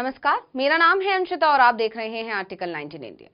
नमस्कार, मेरा नाम है अंशिता और आप देख रहे हैं आर्टिकल 19 इंडिया।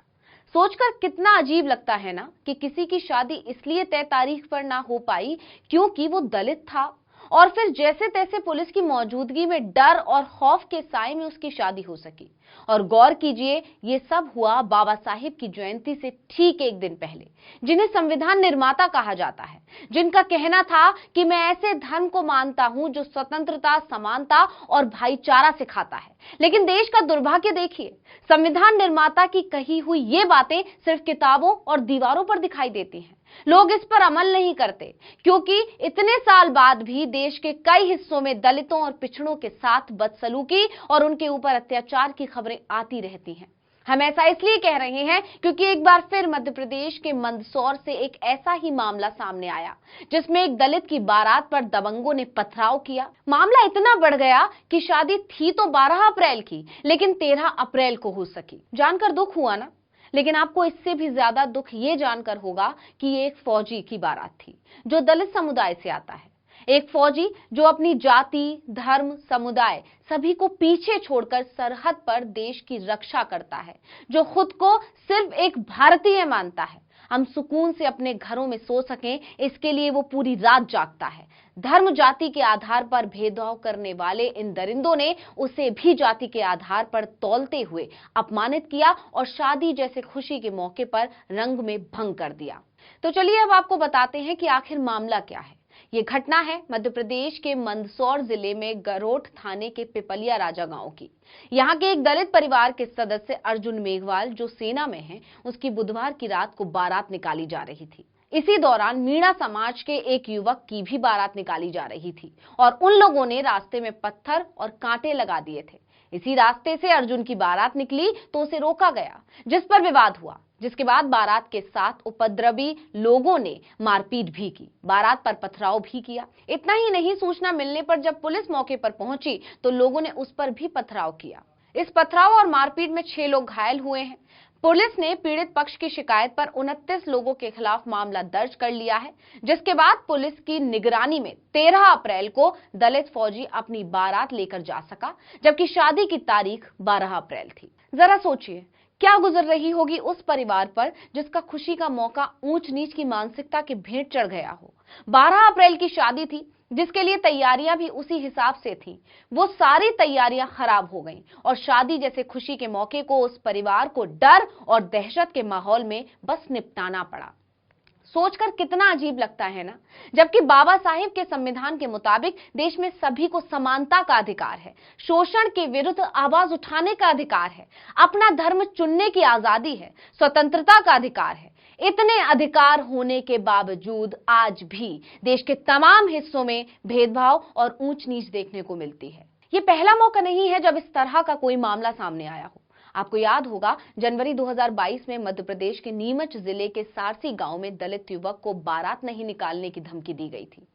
सोचकर कितना अजीब लगता है ना कि किसी की शादी इसलिए तय तारीख पर ना हो पाई क्योंकि वो दलित था, और फिर जैसे तैसे पुलिस की मौजूदगी में डर और खौफ के साए में उसकी शादी हो सकी। और गौर कीजिए, ये सब हुआ बाबा साहिब की जयंती से ठीक एक दिन पहले, जिन्हें संविधान निर्माता कहा जाता है, जिनका कहना था कि मैं ऐसे धर्म को मानता हूं जो स्वतंत्रता, समानता और भाईचारा सिखाता है। लेकिन देश का दुर्भाग्य देखिए, संविधान निर्माता की कही हुई ये बातें सिर्फ किताबों और दीवारों पर दिखाई देती हैं। लोग इस पर अमल नहीं करते क्योंकि इतने साल बाद भी देश के कई हिस्सों में दलितों और पिछड़ों के साथ बदसलूकी और उनके ऊपर अत्याचार की खबरें आती रहती हैं। हम ऐसा इसलिए कह रहे हैं क्योंकि एक बार फिर मध्य प्रदेश के मंदसौर से एक ऐसा ही मामला सामने आया जिसमें एक दलित की बारात पर दबंगों ने पथराव किया। मामला इतना बढ़ गया कि शादी थी तो 12 अप्रैल की, लेकिन 13 अप्रैल को हो सकी। जानकर दुख हुआ ना, लेकिन आपको इससे भी ज्यादा दुख ये जानकर होगा कि ये एक फौजी की बारात थी जो दलित समुदाय से आता है। एक फौजी जो अपनी जाति, धर्म, समुदाय सभी को पीछे छोड़कर सरहद पर देश की रक्षा करता है, जो खुद को सिर्फ एक भारतीय मानता है। हम सुकून से अपने घरों में सो सकें, इसके लिए वो पूरी रात जागता है। धर्म, जाति के आधार पर भेदभाव करने वाले इन दरिंदों ने उसे भी जाति के आधार पर तौलते हुए अपमानित किया और शादी जैसे खुशी के मौके पर रंग में भंग कर दिया। तो चलिए अब आपको बताते हैं कि आखिर मामला क्या है। ये घटना है मध्य प्रदेश के मंदसौर जिले में गरोठ थाने के पिपलिया राजा गांव की। यहाँ के एक दलित परिवार के सदस्य अर्जुन मेघवाल, जो सेना में हैं, उसकी बुधवार की रात को बारात निकाली जा रही थी। इसी दौरान मीणा समाज के एक युवक की भी बारात निकाली जा रही थी और उन लोगों ने रास्ते में पत्थर और कांटे लगा दिए थे। इसी रास्ते से अर्जुन की बारात निकली तो उसे रोका गया, जिस पर विवाद हुआ, जिसके बाद बारात के साथ उपद्रवी लोगों ने मारपीट भी की, बारात पर पथराव भी किया। इतना ही नहीं, सूचना मिलने पर जब पुलिस मौके पर पहुंची तो लोगों ने उस पर भी पथराव किया। इस पथराव और मारपीट में 6 लोग घायल हुए हैं। पुलिस ने पीड़ित पक्ष की शिकायत पर 29 लोगों के खिलाफ मामला दर्ज कर लिया है, जिसके बाद पुलिस की निगरानी में 13 अप्रैल को दलित फौजी अपनी बारात लेकर जा सका, जबकि शादी की तारीख 12 अप्रैल थी। जरा सोचिए, क्या गुजर रही होगी उस परिवार पर जिसका खुशी का मौका ऊंच नीच की मानसिकता के भेंट चढ़ गया हो। 12 अप्रैल की शादी थी, जिसके लिए तैयारियां भी उसी हिसाब से थी। वो सारी तैयारियां खराब हो गईं और शादी जैसे खुशी के मौके को उस परिवार को डर और दहशत के माहौल में बस निपटाना पड़ा। सोचकर कितना अजीब लगता है ना, जबकि बाबा साहिब के संविधान के मुताबिक देश में सभी को समानता का अधिकार है, शोषण के विरुद्ध आवाज उठाने का अधिकार है, अपना धर्म चुनने की आजादी है, स्वतंत्रता का अधिकार है। इतने अधिकार होने के बावजूद आज भी देश के तमाम हिस्सों में भेदभाव और ऊंच नीच देखने को मिलती है। ये पहला मौका नहीं है जब इस तरह का कोई मामला सामने आया हो। आपको याद होगा, जनवरी 2022 में मध्य प्रदेश के नीमच जिले के सारसी गांव में दलित युवक को बारात नहीं निकालने की धमकी दी गई थी।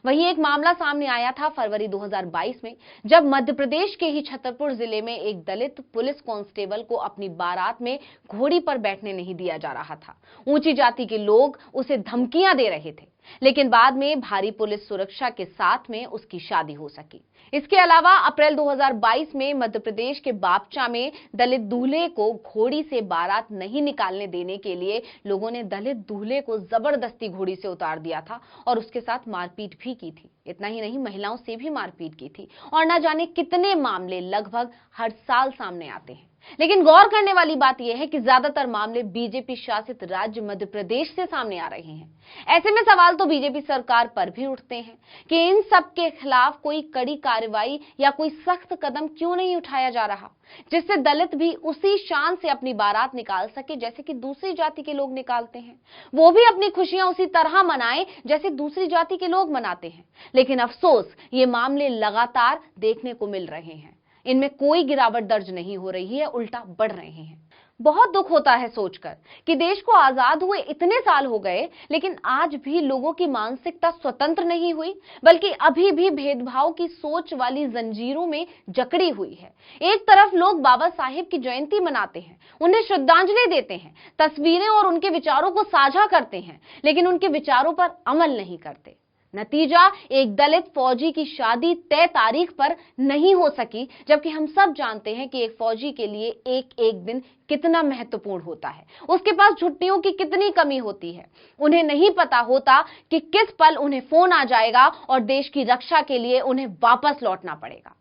वहीं एक मामला सामने आया था फरवरी 2022 में, जब मध्य प्रदेश के ही छतरपुर जिले में एक दलित पुलिस कांस्टेबल को अपनी बारात में घोड़ी पर बैठने नहीं दिया जा रहा था। ऊंची जाति के लोग उसे धमकियां दे रहे थे, लेकिन बाद में भारी पुलिस सुरक्षा के साथ में उसकी शादी हो सकी। इसके अलावा अप्रैल 2022 में मध्य प्रदेश के बापचा में दलित दूल्हे को घोड़ी से बारात नहीं निकालने देने के लिए लोगों ने दलित दूल्हे को जबरदस्ती घोड़ी से उतार दिया था और उसके साथ मारपीट भी की थी। इतना ही नहीं, महिलाओं से भी मारपीट की थी और न जाने कितने मामले लगभग हर साल सामने आते हैं। लेकिन गौर करने वाली बात यह है कि ज्यादातर मामले बीजेपी शासित राज्य मध्य प्रदेश से सामने आ रहे हैं। ऐसे में सवाल तो बीजेपी सरकार पर भी उठते हैं कि इन सब के खिलाफ कोई कड़ी कार्रवाई या कोई सख्त कदम क्यों नहीं उठाया जा रहा, जिससे दलित भी उसी शान से अपनी बारात निकाल सके जैसे कि दूसरी जाति के लोग निकालते हैं। वो भी अपनी खुशियां उसी तरह मनाएं जैसे दूसरी जाति के लोग मनाते हैं। लेकिन अफसोस, ये मामले लगातार देखने को मिल रहे हैं। इनमें कोई गिरावट दर्ज नहीं हो रही है, उल्टा बढ़ रहे हैं। बहुत दुख होता है सोचकर कि देश को आजाद हुए इतने साल हो गए, लेकिन आज भी लोगों की मानसिकता स्वतंत्र नहीं हुई, बल्कि अभी भी भेदभाव की सोच वाली जंजीरों में जकड़ी हुई है। एक तरफ लोग बाबा साहिब की जयंती मनाते हैं, उन्हें श्रद्धांजलि देते हैं, तस्वीरें और उनके विचारों को साझा करते हैं, लेकिन उनके विचारों पर अमल नहीं करते। नतीजा, एक दलित फौजी की शादी तय तारीख पर नहीं हो सकी, जबकि हम सब जानते हैं कि एक फौजी के लिए एक एक दिन कितना महत्वपूर्ण होता है। उसके पास छुट्टियों की कितनी कमी होती है। उन्हें नहीं पता होता कि किस पल उन्हें फोन आ जाएगा और देश की रक्षा के लिए उन्हें वापस लौटना पड़ेगा।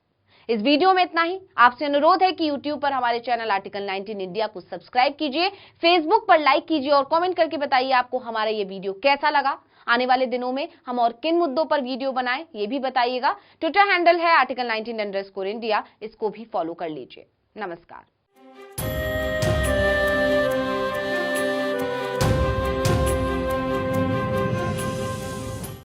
इस वीडियो में इतना ही। आपसे अनुरोध है कि YouTube पर हमारे चैनल आर्टिकल 19 इंडिया को सब्सक्राइब कीजिए, फेसबुक पर लाइक कीजिए और कमेंट करके बताइए आपको हमारा ये वीडियो कैसा लगा। आने वाले दिनों में हम और किन मुद्दों पर वीडियो बनाएं, ये भी बताइएगा। ट्विटर हैंडल है आर्टिकल 19 _ इंडिया, इसको भी फॉलो कर लीजिए। नमस्कार।